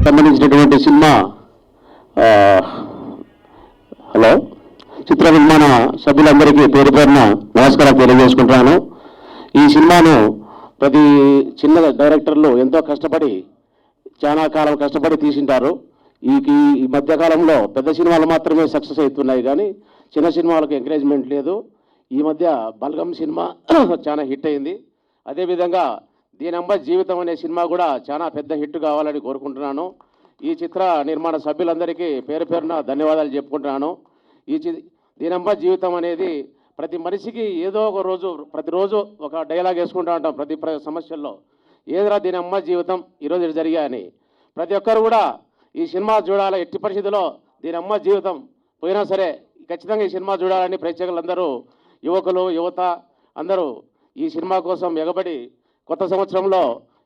సంబంధించినటువంటి cinema hello చిత్ర నిర్మాణ సభ్యులందరికీ పేరు పేరున నమస్కారం తెలియజేసుకుంటున్నాను. ఈ సినిమాను ప్రతి చిన్న డైరెక్టర్లు ఎంతో కష్టపడి చాలా కాలం కష్టపడి తీసింటారు. ఈ మధ్యకాలంలో పెద్ద సినిమాలు మాత్రమే సక్సెస్ అవుతున్నాయి, కానీ చిన్న సినిమాలకు ఎంకరేజ్మెంట్ లేదు. ఈ మధ్య బల్గం సినిమా చాలా హిట్ అయింది. అదేవిధంగా దీనమ్మ జీవితం అనే సినిమా కూడా చాలా పెద్ద హిట్ కావాలని కోరుకుంటున్నాను. ఈ చిత్ర నిర్మాణ సభ్యులందరికీ పేరు పేరున ధన్యవాదాలు చెప్పుకుంటున్నాను. దీనమ్మ జీవితం అనేది ప్రతి మనిషికి ఏదో ఒక రోజు ప్రతిరోజు ఒక డైలాగ్ వేసుకుంటూ ఉంటాం. ప్రతి సమస్యల్లో ఏదైనా దీనమ్మ జీవితం ఈరోజు జరిగాయని ప్రతి ఒక్కరు కూడా ఈ సినిమా చూడాలి. ఎట్టి పరిస్థితుల్లో దీనమ్మ జీవితం పోయినా సరే ఖచ్చితంగా ఈ సినిమా చూడాలని ప్రేక్షకులందరూ, యువకులు యువత అందరూ ఈ సినిమా కోసం ఎగబడి కొత్త సంవత్సరంలో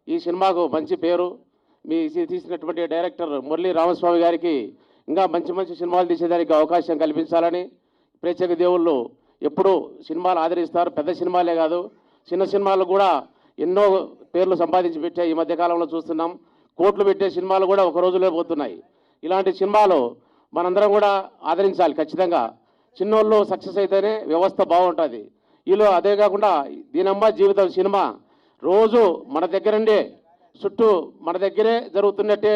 ఈ సినిమాకు మంచి పేరు మీ తీసినటువంటి డైరెక్టర్ మురళీ రామస్వామి గారికి ఇంకా మంచి మంచి సినిమాలు తీసేదానికి అవకాశం కల్పించాలని ప్రేక్షక దేవుళ్ళు ఎప్పుడూ సినిమాలు ఆదరిస్తారు. పెద్ద సినిమాలే కాదు, చిన్న సినిమాలు కూడా ఎన్నో పేర్లు సంపాదించి పెట్టే ఈ మధ్యకాలంలో చూస్తున్నాం. కోట్లు పెట్టే సినిమాలు కూడా ఒక రోజులో పోతున్నాయి. ఇలాంటి సినిమాలు మనందరం కూడా ఆదరించాలి ఖచ్చితంగా. చిన్నోళ్ళు సక్సెస్ అయితేనే వ్యవస్థ బాగుంటుంది. వీళ్ళు అదే కాకుండా దీనమ్మ జీవితం సినిమా రోజు మన దగ్గరండే చుట్టూ మన దగ్గరే జరుగుతున్నట్టే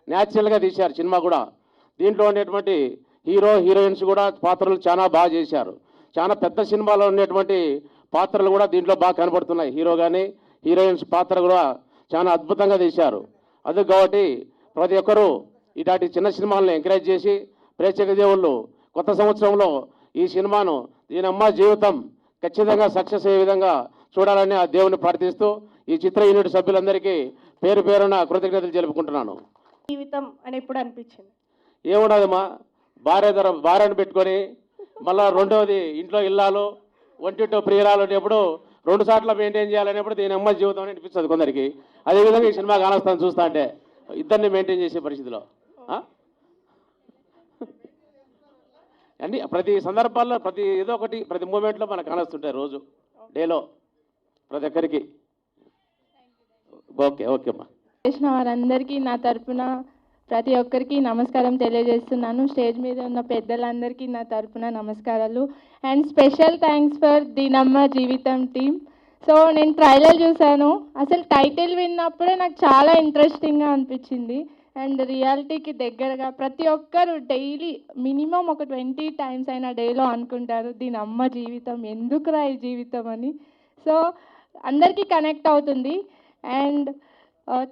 న్యాచురల్గా తీశారు సినిమా కూడా. దీంట్లో ఉండేటువంటి హీరో హీరోయిన్స్ కూడా పాత్రలు చాలా బాగా చేశారు. చాలా పెద్ద సినిమాలో ఉండేటువంటి పాత్రలు కూడా దీంట్లో బాగా కనబడుతున్నాయి. హీరో కానీ హీరోయిన్స్ పాత్ర కూడా చాలా అద్భుతంగా తీశారు. అది కాబట్టి ప్రతి ఒక్కరూ ఇలాంటి చిన్న సినిమాలను ఎంకరేజ్ చేసి ప్రేక్షక దేవుళ్ళు కొత్త సంవత్సరంలో ఈ సినిమాను దీనమ్మ జీవితం ఖచ్చితంగా సక్సెస్ అయ్యే విధంగా చూడాలని ఆ దేవుని ప్రార్థిస్తూ ఈ చిత్ర యూనిట్ సభ్యులందరికీ పేరు పేరున కృతజ్ఞతలు తెలుపుకుంటున్నాను. జీవితం అని ఎప్పుడు అనిపించింది? ఏమున్నదమ్మా, భార్యను పెట్టుకొని మళ్ళీ రెండవది ఇంట్లో ఇల్లాలు ఒంటింటో ప్రియురాలు అనేప్పుడు రెండు సార్లు మెయింటైన్ చేయాలనేప్పుడు దీని అమ్మ జీవితం అని అనిపిస్తుంది కొందరికి. అదేవిధంగా ఈ సినిమా కానొస్తాను చూస్తా అంటే ఇద్దరిని మెయింటైన్ చేసే పరిస్థితిలో అన్ని ప్రతి సందర్భాల్లో ప్రతి ఏదో ఒకటి ప్రతి మూమెంట్లో మనకు కానొస్తుంటాయి రోజు డేలో ప్రతి ఒక్కరికి. ఓకే ఓకేమ్మా. చేసిన వారందరికీ నా తరపున ప్రతి ఒక్కరికి నమస్కారం తెలియజేస్తున్నాను. స్టేజ్ మీద ఉన్న పెద్దలందరికీ నా తరపున నమస్కారాలు. అండ్ స్పెషల్ థ్యాంక్స్ ఫర్ దీనమ్మ జీవితం టీమ్. సో నేను ట్రైలర్ చూశాను. అసలు టైటిల్ విన్నప్పుడే నాకు చాలా ఇంట్రెస్టింగ్గా అనిపించింది. అండ్ రియాలిటీకి దగ్గరగా ప్రతి ఒక్కరు డైలీ మినిమం ఒక 20 టైమ్స్ అయినా డేలో అనుకుంటారు దీనమ్మ జీవితం, ఎందుకురా ఈ జీవితం అని. సో అందరికీ కనెక్ట్ అవుతుంది. అండ్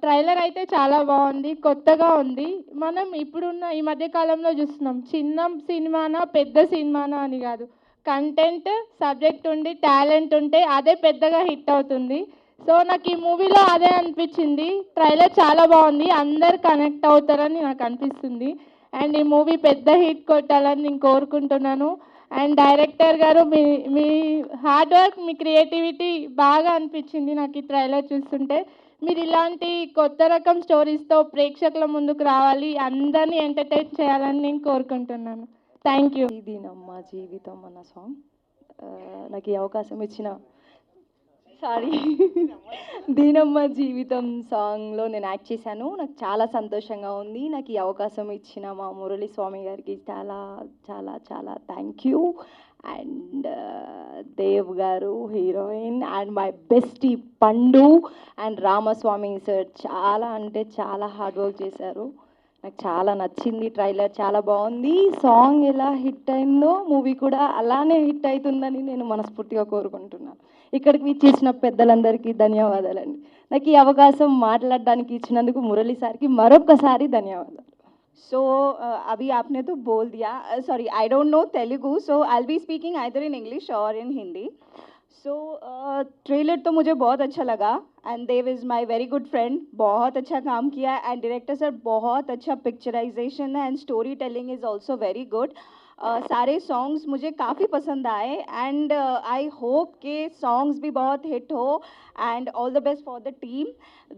ట్రైలర్ అయితే చాలా బాగుంది, కొత్తగా ఉంది. మనం ఇప్పుడున్న ఈ మధ్యకాలంలో చూస్తున్నాం చిన్న సినిమానా పెద్ద సినిమానా అని కాదు, కంటెంట్ సబ్జెక్ట్ ఉండి టాలెంట్ ఉంటే అదే పెద్దగా హిట్ అవుతుంది. సో నాకు ఈ మూవీలో అదే అనిపించింది. ట్రైలర్ చాలా బాగుంది, అందరు కనెక్ట్ అవుతారని నాకు అనిపిస్తుంది. అండ్ ఈ మూవీ పెద్ద హిట్ కొట్టాలని నేను కోరుకుంటున్నాను. అండ్ డైరెక్టర్ గారు మీ హార్డ్ వర్క్, మీ క్రియేటివిటీ బాగా అనిపించింది నాకు ఈ ట్రైలర్ చూస్తుంటే. మీరు ఇలాంటి కొత్త రకం స్టోరీస్తో ప్రేక్షకుల ముందుకు రావాలి, అందరినీ ఎంటర్టైన్ చేయాలని నేను కోరుకుంటున్నాను. Thank you. దీనమ్మ జీవితం అన్న సాంగ్ నాకు ఈ అవకాశం ఇచ్చిన దీనమ్మ జీవితం సాంగ్లో నేను యాక్ట్ చేశాను. నాకు చాలా సంతోషంగా ఉంది. నాకు ఈ అవకాశం ఇచ్చిన మా మురళీ స్వామి గారికి చాలా చాలా చాలా థ్యాంక్ యూ. అండ్ దేవ్ గారు హీరోయిన్ అండ్ మై బెస్టీ పండు అండ్ రామస్వామి సార్ చాలా అంటే చాలా హార్డ్ వర్క్ చేశారు. నాకు చాలా నచ్చింది. ట్రైలర్ చాలా బాగుంది. సాంగ్ ఎలా హిట్ అయిందో మూవీ కూడా అలానే హిట్ అవుతుందని నేను మనస్ఫూర్తిగా కోరుకుంటున్నాను. ఇక్కడికి విచ్చేసిన పెద్దలందరికీ ధన్యవాదాలండి. నాకు ఈ అవకాశం మాట్లాడడానికి ఇచ్చినందుకు మురళి సార్కి మరొకసారి ధన్యవాదాలు. So अभी आपने तो बोल दिया, sorry I don't know Telugu, so I'll be speaking either in English or in Hindi. So trailer तो मुझे बहुत अच्छा लगा and Dev is my very good friend, बहुत अच्छा काम किया एंड डायरेक्टर सर बहुत अच्छा पिक्चराइजेशन है and story telling is also very good. सारे सॉन्ग्स मुझे काफ़ी पसंद आए एंड आई होप के सॉन्ग्स भी बहुत हिट हो and all the best for the team.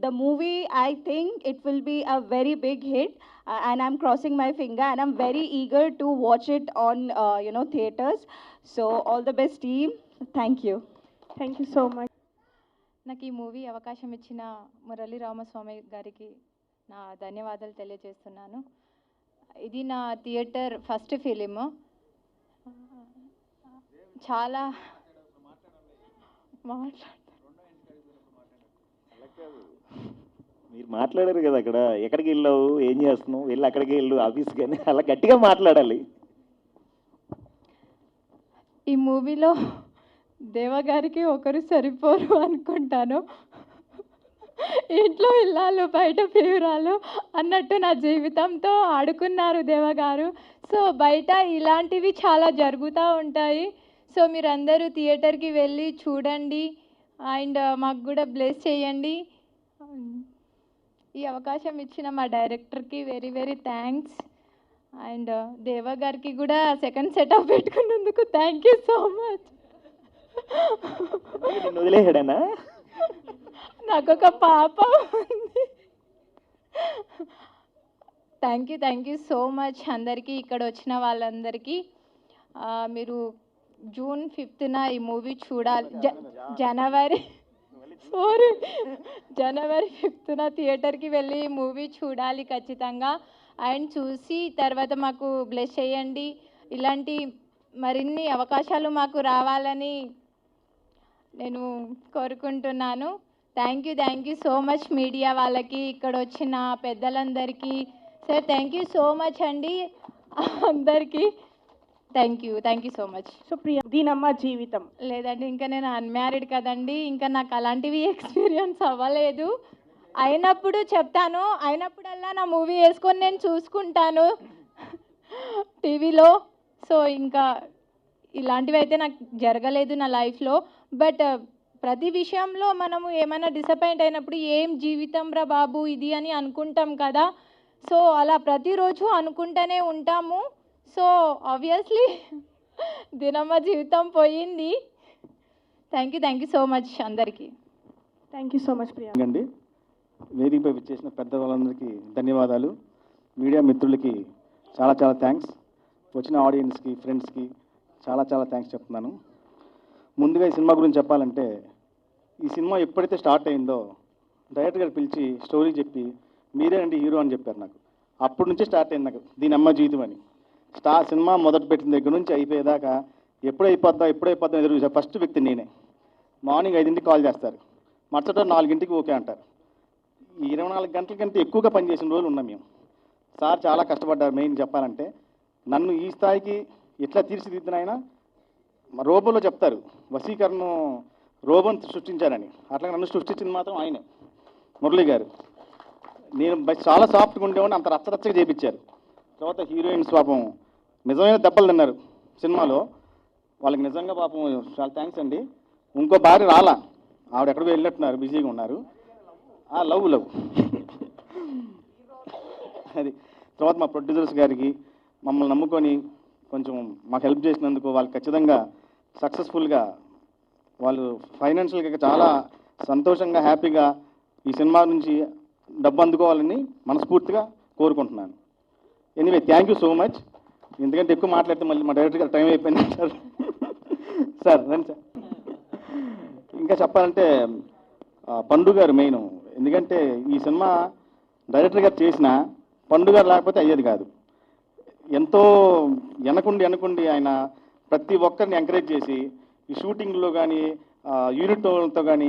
The movie, I think it will be a very big hit and I'm crossing my finger and I'm very eager to watch it on theaters. So all the best team. Thank you. Thank you so much. నాకు ఈ movie అవకాశం ఇచ్చిన మురళీ రామస్వామి గారికి నా ధన్యవాదాలు తెలియజేస్తున్నాను. ఇది నా థియేటర్ ఫస్ట్ ఫిలిము. చాలా మీరు మాట్లాడారు కదా అక్కడ, ఎక్కడికి వెళ్ళావు, ఏం చేస్తున్నావు, వెళ్ళి అక్కడికి వెళ్ళు ఆఫీస్ కానీ, అలా గట్టిగా మాట్లాడాలి. ఈ మూవీలో దేవగారికి ఒకరు సరిపోరు అనుకుంటాను. ఇంట్లో ఇల్లాలు బయట ప్రియురాలు అన్నట్టు నా జీవితంతో ఆడుకున్నారు దేవగారు. సో బయట ఇలాంటివి చాలా జరుగుతూ ఉంటాయి. సో మీరందరూ థియేటర్కి వెళ్ళి చూడండి అండ్ మాకు కూడా బ్లెస్ చేయండి. ఈ అవకాశం ఇచ్చిన మా డైరెక్టర్కి very very thanks. And Deva గారికి కూడా సెకండ్ సెటప్ పెట్టుకున్నందుకు థ్యాంక్ యూ సో మచ్. నిన్ను వదిలేసాడనా? నాకు ఒక పాప ఉంది. థ్యాంక్ యూ సో మచ్ అందరికీ, ఇక్కడ వచ్చిన వాళ్ళందరికీ. మీరు జూన్ 5th ఈ మూవీ చూడాలి. జనవరి 5th థియేటర్కి వెళ్ళి ఈ మూవీ చూడాలి ఖచ్చితంగా. అండ్ చూసి తర్వాత మాకు బ్లెస్ చేయండి. ఇలాంటి మరిన్ని అవకాశాలు మాకు రావాలని నేను కోరుకుంటున్నాను. Thank you so much media వాళ్ళకి, ఇక్కడ వచ్చిన పెద్దలందరికీ. Sir thank you so much అండి అందరికీ. Thank you so much. So Priya, దీనమ్మ జీవితం. లేదండి, ఇంకా నేను అన్మ్యారీడ్ కదండి, ఇంకా నాకు అలాంటివి ఎక్స్పీరియన్స్ అవ్వలేదు. అయినప్పుడు చెప్తాను, అయినప్పుడల్లా నా మూవీ వేసుకొని నేను చూసుకుంటాను టీవీలో. సో ఇంకా ఇలాంటివి అయితే నాకు జరగలేదు నా లైఫ్లో. బట్ ప్రతి విషయంలో మనము ఏమైనా డిసప్పాయింట్ అయినప్పుడు ఏం జీవితం రా బాబు ఇది అని అనుకుంటాం కదా. సో అలా ప్రతిరోజు అనుకుంటూనే ఉంటాము. సో ఆబ్వియస్లీ దినమ్మ జీవితం పోయింది. థ్యాంక్ యూ సో మచ్ అందరికీ. థ్యాంక్ యూ సో మచ్ ప్రియ. అండి, వేదికపై విచ్చేసిన పెద్ద వాళ్ళందరికీ ధన్యవాదాలు. మీడియా మిత్రులకి చాలా థ్యాంక్స్. వచ్చిన ఆడియన్స్కి, ఫ్రెండ్స్కి చాలా థ్యాంక్స్ చెప్తున్నాను. ముందుగా ఈ సినిమా గురించి చెప్పాలంటే, ఈ సినిమా ఎప్పుడైతే స్టార్ట్ అయిందో డైరెక్టర్ గారు పిలిచి స్టోరీ చెప్పి మీరేనండి హీరో అని చెప్పారు నాకు. అప్పటి నుంచే స్టార్ట్ అయింది నాకు దీనమ్మ జీవితం అని. సినిమా మొదటి పెట్టిన దగ్గర నుంచి అయిపోయేదాకా ఎప్పుడైపోద్దా ఎదురు చూసా ఫస్ట్ వ్యక్తి నేనే. మార్నింగ్ 5ంటికి కాల్ చేస్తారు, మరుసట 4ంటికి ఓకే అంటారు. ఈ 24 గంటల కంటే ఎక్కువగా పనిచేసిన రోజులు ఉన్నాం మేము. సార్ చాలా కష్టపడ్డారు. మెయిన్ చెప్పాలంటే, నన్ను ఈ స్థాయికి ఎట్లా తీర్చిదిద్దినైనా రోబోలో చెప్తారు వశీకరణ రోబోని సృష్టించారని, అట్లా నన్ను సృష్టించింది మాత్రం ఆయనే, మురళి గారు. నేను చాలా సాఫ్ట్గా ఉండేవాడిని, అంత రచ్చరచ్చగా చేయించారు. తర్వాత హీరోయిన్స్ పాపం నిజమైన దెబ్బలు తిన్నారు సినిమాలో. వాళ్ళకి నిజంగా పాపం చాలా థ్యాంక్స్ అండి. ఇంకో భార్య రాలా, ఆవిడ ఎక్కడికో వెళ్ళినట్టున్నారు, బిజీగా ఉన్నారు. లవ్ అది. తర్వాత మా ప్రొడ్యూసర్స్ గారికి మమ్మల్ని నమ్ముకొని కొంచెం మాకు హెల్ప్ చేసినందుకు వాళ్ళు ఖచ్చితంగా సక్సెస్ఫుల్గా వాళ్ళు ఫైనాన్షియల్గా చాలా సంతోషంగా హ్యాపీగా ఈ సినిమా నుంచి డబ్బు అందుకోవాలని మనస్ఫూర్తిగా కోరుకుంటున్నాను. Anyway thank you so much. ఎందుకంటే ఎక్కువ మాట్లాడితే మళ్ళీ మా డైరెక్టర్ గారు టైం అయిపోయింది సార్. సార్ రండి సార్. ఇంకా చెప్పాలంటే పండు గారు మెయిన్. ఎందుకంటే ఈ సినిమా డైరెక్టర్ గారు చేసిన పండు గారు లేకపోతే అయ్యేది కాదు. ఎంతో వెనకుండి ఆయన ప్రతి ఒక్కరిని ఎంకరేజ్ చేసి ఈ షూటింగ్లో కానీ యూనిట్తో కానీ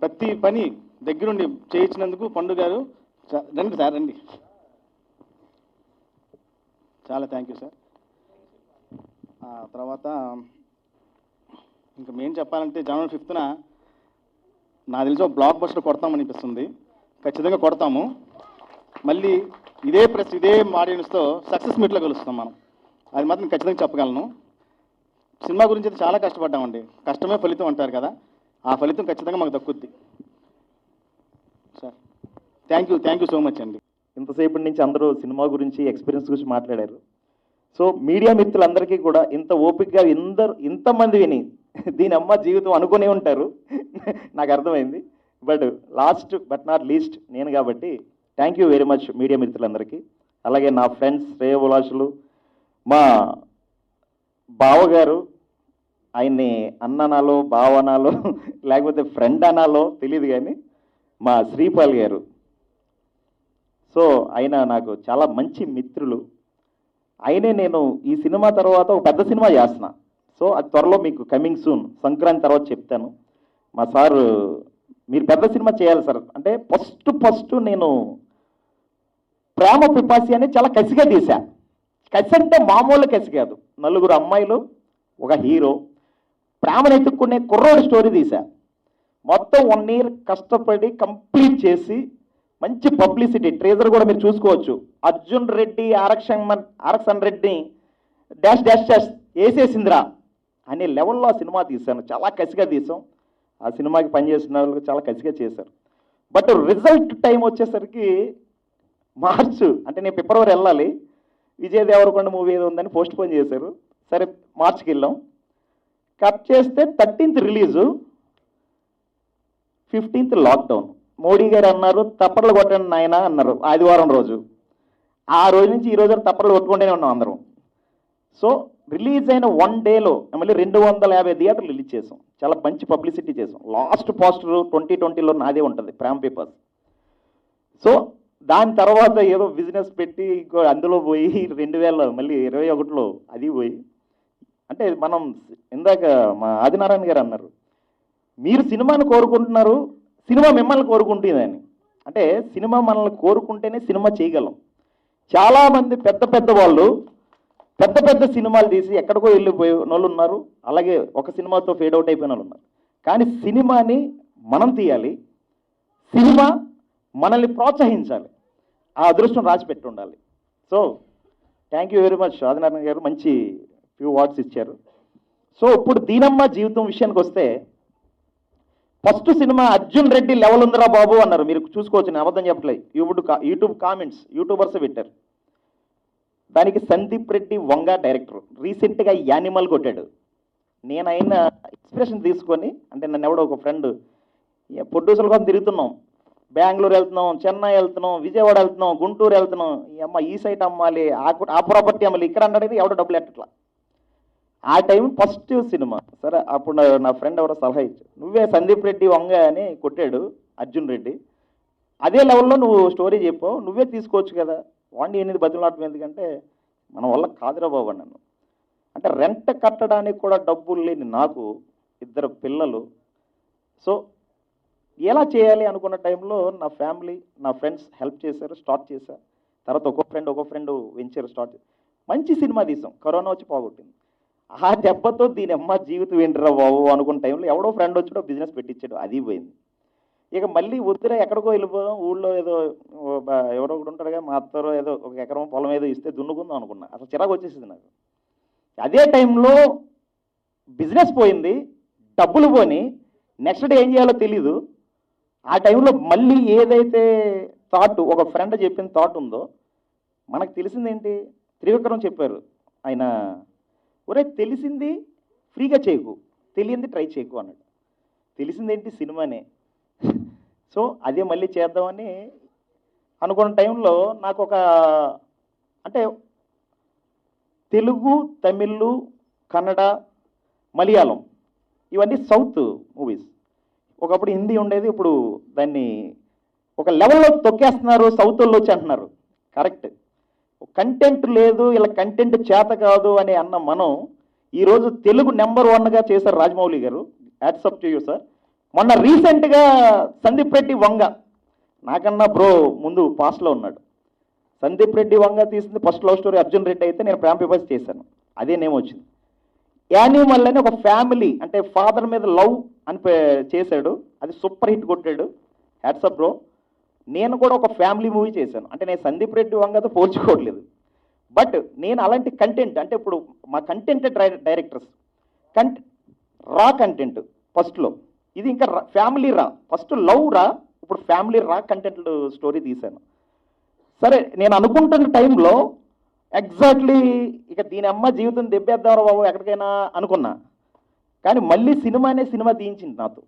ప్రతి పని దగ్గరుండి చేయించినందుకు పండు గారు రండి సార్ రండి. చాలా థ్యాంక్ యూ సార్. తర్వాత ఇంకా మెయిన్ చెప్పాలంటే జనవరి 5th నాకు తెలిసి ఒక బ్లాక్ బస్టర్ కొడతామనిపిస్తుంది. ఖచ్చితంగా కొడతాము. మళ్ళీ ఇదే ప్రెస్ ఇదే ఆడియన్స్తో సక్సెస్ మీట్లో కలుస్తాం మనం, అది మాత్రం ఖచ్చితంగా చెప్పగలను. సినిమా గురించి అయితే చాలా కష్టపడ్డామండి. కష్టమే ఫలితం అంటారు కదా, ఆ ఫలితం ఖచ్చితంగా మాకు దక్కుద్ది sir. Thank you so much అండి. ఇంతసేపటి నుంచి అందరూ సినిమా గురించి, ఎక్స్పీరియన్స్ గురించి మాట్లాడారు. సో మీడియా మిత్రులందరికీ కూడా ఇంత ఓపికగా ఇంతమంది విని దీనమ్మ జీవితం అనుకునే ఉంటారు నాకు అర్థమైంది. But last but not least నేను కాబట్టి thank you very much media మిత్రులందరికీ. అలాగే నా ఫ్రెండ్స్, శ్రేయోభిలాషులు, మా బావగారు, ఆయన్ని అన్ననాలో బావనాలో లేకపోతే ఫ్రెండ్ అనాలో తెలియదు కానీ మా శ్రీపాల్ గారు సో ఆయన నాకు చాలా మంచి మిత్రులు. ఆయనే నేను ఈ సినిమా తర్వాత ఒక పెద్ద సినిమా చేస్తున్నా. సో అది త్వరలో మీకు కమింగ్ సూన్, సంక్రాంతి తర్వాత చెప్తాను. మా సారు మీరు పెద్ద సినిమా చేయాలి సార్ అంటే ఫస్ట్ నేను ప్రేమ పిపాసి అని చాలా కసిగా తీశా. కసి అంటే మామూలు కసి కాదు, నలుగురు అమ్మాయిలు ఒక హీరో ప్రేమను ఎత్తుక్కునే కుర్రోడు స్టోరీ తీశా. మొత్తం 1 year కష్టపడి కంప్లీట్ చేసి మంచి పబ్లిసిటీ, ట్రేజర్ కూడా మీరు చూసుకోవచ్చు. అర్జున్ రెడ్డి ఆరక్షన్ రెడ్డి డాష్ డాష్ డాష్ వేసేసిందిరా అనే లెవెల్లో ఆ సినిమా తీశాను. చాలా కసిగా తీసాం. ఆ సినిమాకి పనిచేసిన వాళ్ళు చాలా కసిగా చేశారు. బట్ రిజల్ట్ టైం వచ్చేసరికి మార్చ్ అంటే నేను ఫిబ్రవరి వెళ్ళాలి, విజయ్ దేవరకొండ మూవీ ఏదో ఉందని పోస్ట్ పోన్ చేశారు. సరే మార్చికి వెళ్ళాం. కట్ చేస్తే 13th release, 15th lockdown. Modi గారు అన్నారు తప్పర్లు కొట్టండి నాయన అన్నారు ఆదివారం రోజు. ఆ రోజు నుంచి ఈ రోజు తప్పర్లు కొట్టుకుంటూనే ఉన్నాం అందరం. సో రిలీజ్ అయిన 1 dayలో మళ్ళీ 250 థియేటర్లు రిలీజ్ చేసాం. చాలా మంచి పబ్లిసిటీ చేసాం. లాస్ట్ పోస్టర్ 2020లో నాదే ఉంటుంది, ప్రేమ పేపర్స్. సో దాని తర్వాత ఏదో బిజినెస్ పెట్టి ఇంకో అందులో పోయి 2021లో అది పోయి, అంటే మనం ఇందాక మా ఆదినారాయణ గారు అన్నారు మీరు సినిమాను కోరుకుంటున్నారు, సినిమా మిమ్మల్ని కోరుకుంటుందని. అంటే సినిమా మనల్ని కోరుకుంటేనే సినిమా చేయగలం. చాలామంది పెద్ద వాళ్ళు పెద్ద సినిమాలు తీసి ఎక్కడికో వెళ్ళిపోయే వాళ్ళు ఉన్నారు, అలాగే ఒక సినిమాతో ఫేడ్ అవుట్ అయిపోయిన వాళ్ళు ఉన్నారు. కానీ సినిమాని మనం తీయాలి, సినిమా మనల్ని ప్రోత్సహించాలి. ఆ అదృష్టం రాసి పెట్టి ఉండాలి. So thank you very much Adinarayana గారు, మంచి ఫ్యూ వర్డ్స్ ఇచ్చారు. సో ఇప్పుడు దీనమ్మ జీవితం విషయానికి వస్తే first cinema Arjun Reddy level ఉందిరా బాబు అన్నారు. మీరు చూసుకోవచ్చు, నేను అబద్ధం చెప్పట్లేదు. యూట్యూబ్ కామెంట్స్ యూట్యూబర్స్ పెట్టారు. దానికి సందీప్ రెడ్డి వంగ డైరెక్టర్ రీసెంట్గా యానిమల్ కొట్టాడు. నేను అయిన ఇన్స్పిరేషన్ తీసుకొని, అంటే నన్ను ఎవడో ఒక ఫ్రెండ్ ప్రొడ్యూసర్ కోసం తిరుగుతున్నాం, బెంగళూరు వెళ్తున్నాం, చెన్నై వెళ్తున్నాం, విజయవాడ వెళ్తున్నాం, గుంటూరు వెళ్తున్నాం, ఈ అమ్మ ఈ సైట్ అమ్మాలి, ఆ ప్రాపర్టీ అమ్మాలి, ఇక్కడ అన్నాడు ఎవడో డబ్బులు ఎట్టట్లా. ఆ టైం ఫస్ట్ సినిమా. సరే అప్పుడు నా ఫ్రెండ్ ఎవరో సలహా ఇచ్చాడు, నువ్వే సందీప్ రెడ్డి వంగ అని కొట్టాడు అర్జున్ రెడ్డి, అదే లెవెల్లో నువ్వు స్టోరీ చెప్పావు, నువ్వే తీసుకోవచ్చు కదా, వాడిని ఎనిమిది బతులాటం ఎందుకంటే మన వల్ల కాదురా బాబు నన్ను. అంటే రెంట్ కట్టడానికి కూడా డబ్బులు లేని నాకు 2 పిల్లలు. సో ఎలా చేయాలి అనుకున్న టైంలో నా ఫ్యామిలీ నా ఫ్రెండ్స్ హెల్ప్ చేశారు, స్టార్ట్ చేశా. తర్వాత ఒక్కో ఫ్రెండ్ వెంచర్ స్టార్ట్ చేసి మంచి సినిమా తీసాం. కరోనా వచ్చి పోగొట్టింది. ఆ దెబ్బతో దీని అమ్మ జీవితం ఏంటిరా బాబు అనుకున్న టైంలో ఎవడో ఫ్రెండ్ వచ్చాడో బిజినెస్ పెట్టించాడు, అది పోయింది. ఇక మళ్ళీ వద్దురా ఎక్కడికో వెళ్ళిపోదాం, ఊళ్ళో ఏదో ఎవరో ఒకటి ఉంటాడుగా, మా అత్తరో ఏదో 1 ఎకరం పొలం ఏదో ఇస్తే దున్నుకుందాం అనుకున్నా. అసలు చిరాకు వచ్చేసింది నాకు. అదే టైంలో బిజినెస్ పోయింది, డబ్బులు పోని, నెక్స్ట్ డే ఏం చేయాలో తెలీదు. ఆ టైంలో మళ్ళీ ఏదైతే థాట్, ఒక ఫ్రెండ్ చెప్పిన థాట్ ఉందో, మనకు తెలిసిందేంటి, త్రివిక్రమ్ చెప్పారు ఆయన, ఒరే తెలిసింది ఫ్రీగా చేయకు, తెలియంది ట్రై చేయకు అన్నాడు. తెలిసిందేంటి సినిమానే. సో అదే మళ్ళీ చేద్దామని అనుకున్న టైంలో నాకు ఒక, అంటే తెలుగు, తమిళ్, కన్నడ, మలయాళం ఇవన్నీ సౌత్ మూవీస్. ఒకప్పుడు హిందీ ఉండేది, ఇప్పుడు దాన్ని ఒక లెవెల్లో తొక్కేస్తున్నారు, సౌత్ వాళ్ళు వచ్చి అంటున్నారు. కరెక్ట్, కంటెంట్ లేదు, ఇలా కంటెంట్ చేత కాదు అని అన్న మనం ఈరోజు తెలుగు నెంబర్ 1గా చేశారు రాజమౌళి గారు. Hats off to you sir. మొన్న రీసెంట్గా సందీప్ రెడ్డి వంగ, నాకన్నా బ్రో ముందు పాస్ట్లో ఉన్నాడు. సందీప్ రెడ్డి వంగ తీసింది first love story Arjun Reddy అయితే, నేను ప్రేమ పేపర్స్ చేశాను, అదే నేమ్ వచ్చింది. యానిమల్ అని ఒక ఫ్యామిలీ, అంటే ఫాదర్ మీద లవ్ అని చేశాడు, అది సూపర్ హిట్ కొట్టాడు. Hats off bro. నేను కూడా ఒక ఫ్యామిలీ మూవీ చేశాను, అంటే నేను సందీప్ రెడ్డి వంగతో పోల్చుకోవట్లేదు. బట్ నేను అలాంటి కంటెంట్, అంటే ఇప్పుడు మా కంటెంట్ డైరెక్టర్స్ రా కంటెంట్ ఫస్ట్లో, ఇది ఇంకా ఫ్యామిలీ రా, ఫస్ట్ లవ్ రా, ఇప్పుడు ఫ్యామిలీ రా కంటెంట్ స్టోరీ తీశాను. సరే నేను అనుకుంటున్న టైంలో ఎగ్జాక్ట్లీ ఇక దీని అమ్మ జీవితం దెబ్బేద్దాం బాబు ఎక్కడికైనా అనుకున్నా. కానీ మళ్ళీ సినిమా తీయించింది నాతో.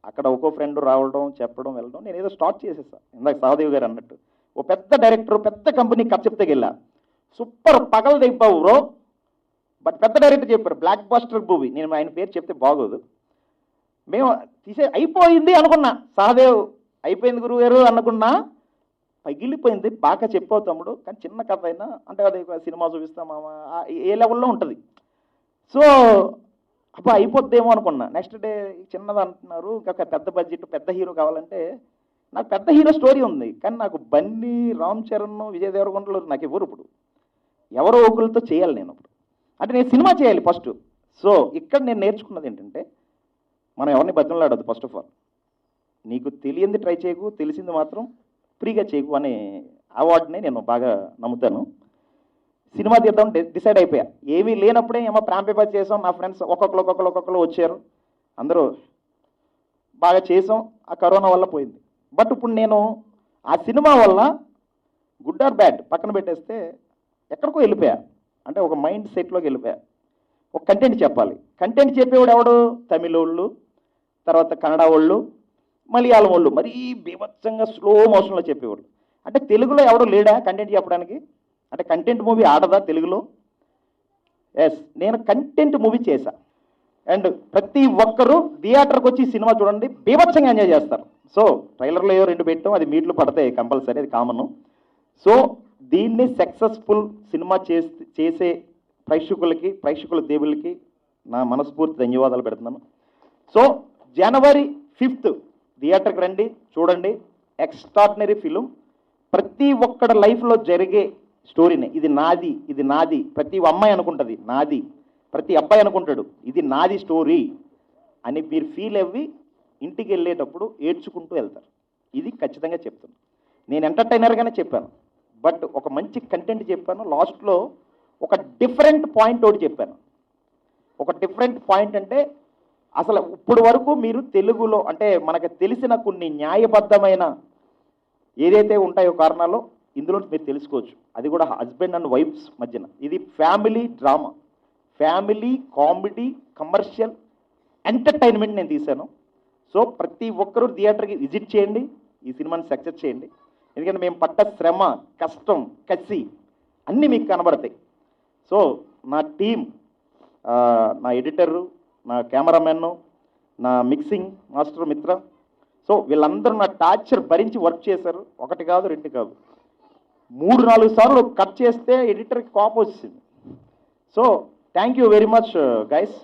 అక్కడ ఒక్కో ఫ్రెండ్ రావడం, చెప్పడం, వెళ్ళడం, నేను ఏదో స్టార్ట్ చేసేసాను. ఇందాక సహదేవ్ గారు అన్నట్టు ఓ పెద్ద డైరెక్టర్, పెద్ద కంపెనీ కథ చెప్తే వెళ్ళా, సూపర్ పగలు దింపావు బ్రో. బట్ పెద్ద డైరెక్టర్ చెప్పారు బ్లాక్ బస్టర్ మూవీ, నేను ఆయన పేరు చెప్తే బాగోదు. మేము అయిపోయింది అనుకున్నా, సహదేవ్ అయిపోయింది గురువు గారు అనుకున్నా. పగిలిపోయింది. బాగా చెప్పావు తమ్ముడు, కానీ చిన్న కథ అయినా అంటే అది ఒక సినిమా చూపిస్తామా ఏ లెవెల్లో ఉంటుంది. సో అబ్బా అయిపోద్దేమో అనుకున్నా. నెక్స్ట్ డే చిన్నది అంటున్నారు, ఇంకా పెద్ద బడ్జెట్ పెద్ద హీరో కావాలంటే నాకు పెద్ద హీరో స్టోరీ ఉంది, కానీ నాకు బన్నీ, రామ్ చరణ్, విజయ్ దేవరకొండలు నాకు ఇవ్వరు. ఇప్పుడు ఎవరో ఒకరితో చేయాలి నేను. ఇప్పుడు అంటే నేను సినిమా చేయాలి ఫస్ట్. సో ఇక్కడ నేను నేర్చుకున్నది ఏంటంటే మనం ఎవరిని బతిమలాడద్దు. ఫస్ట్ ఆఫ్ ఆల్ నీకు తెలియంది ట్రై చేయకు, తెలిసింది మాత్రం ఫ్రీగా చేయకు అనే అవార్డుని నేను బాగా నమ్ముతాను. సినిమా తీద్దాం డిసైడ్ అయిపోయా. ఏమీ లేనప్పుడే ఏమో ప్రేమ పేపర్ చేసాం. నా ఫ్రెండ్స్ ఒక్కొక్కరు వచ్చారు, అందరూ బాగా చేసాం. ఆ కరోనా వల్ల పోయింది. బట్ ఇప్పుడు నేను ఆ సినిమా వల్ల గుడ్ ఆర్ బ్యాడ్ పక్కన పెట్టేస్తే ఎక్కడికో వెళ్ళిపోయా. అంటే ఒక మైండ్ సెట్లోకి వెళ్ళిపోయా. ఒక కంటెంట్ చెప్పాలి. కంటెంట్ చెప్పేవాడు ఎవడు? తమిళ వాళ్ళు, తర్వాత కన్నడ వాళ్ళు, మలయాళం వాళ్ళు, మరీ బీభత్సంగా స్లో మోషన్లో చెప్పేవాళ్ళు. అంటే తెలుగులో ఎవడో లేడా కంటెంట్ చెప్పడానికి? అంటే కంటెంట్ మూవీ ఆడదా తెలుగులో? ఎస్, నేను కంటెంట్ మూవీ చేశా. అండ్ ప్రతి ఒక్కరూ థియేటర్కి వచ్చి సినిమా చూడండి, బీభత్సంగా ఎంజాయ్ చేస్తారు. సో ట్రైలర్లో ఏవో 2 పెట్టాం, అది మీట్లు పడతాయి కంపల్సరీ, అది కామను. సో దీన్ని సక్సెస్ఫుల్ సినిమా చేసే ప్రేక్షకుల దేవుళ్ళకి నా మనస్ఫూర్తి ధన్యవాదాలు పెడుతున్నాను. సో జనవరి 5th థియేటర్కి రండి, చూడండి. Extraordinary film. ప్రతి ఒక్కడి లైఫ్లో జరిగే స్టోరీని, ఇది నాది, ఇది నాది. ప్రతి అమ్మాయి అనుకుంటుంది నాది, ప్రతి అబ్బాయి అనుకుంటాడు ఇది నాది స్టోరీ అని మీరు ఫీల్ అవ్వి ఇంటికి వెళ్ళేటప్పుడు ఏడ్చుకుంటూ వెళ్తారు. ఇది ఖచ్చితంగా చెప్తాను. నేను ఎంటర్టైనర్గానే చెప్పాను, బట్ ఒక మంచి కంటెంట్ చెప్పాను. లాస్ట్లో ఒక డిఫరెంట్ పాయింట్ ఒకటి చెప్పాను. ఒక డిఫరెంట్ పాయింట్ అంటే అసలు ఇప్పుడు వరకు మీరు తెలుగులో అంటే మనకు తెలిసిన కొన్ని న్యాయబద్ధమైన ఏదైతే ఉంటాయో కారణాలు ఇందులో మీరు తెలుసుకోవచ్చు. అది కూడా హస్బెండ్ అండ్ వైఫ్స్ మధ్యన. ఇది family drama, family comedy, commercial entertainment నేను తీశాను. సో ప్రతి ఒక్కరూ థియేటర్కి విజిట్ చేయండి, ఈ సినిమాని సక్సెస్ చేయండి. ఎందుకంటే మేము పడ్డ శ్రమ, కష్టం, కసి అన్నీ మీకు కనబడతాయి. సో నా టీం, నా ఎడిటరు, నా కెమెరామెన్ను, నా మిక్సింగ్ మాస్టర్ మిత్ర, సో వీళ్ళందరూ నా టార్చర్ భరించి వర్క్ చేశారు. 1 కాదు 2 కాదు 3-4 సార్లు కట్ చేస్తే ఎడిటర్కి కోపం వచ్చింది. So thank you very much guys.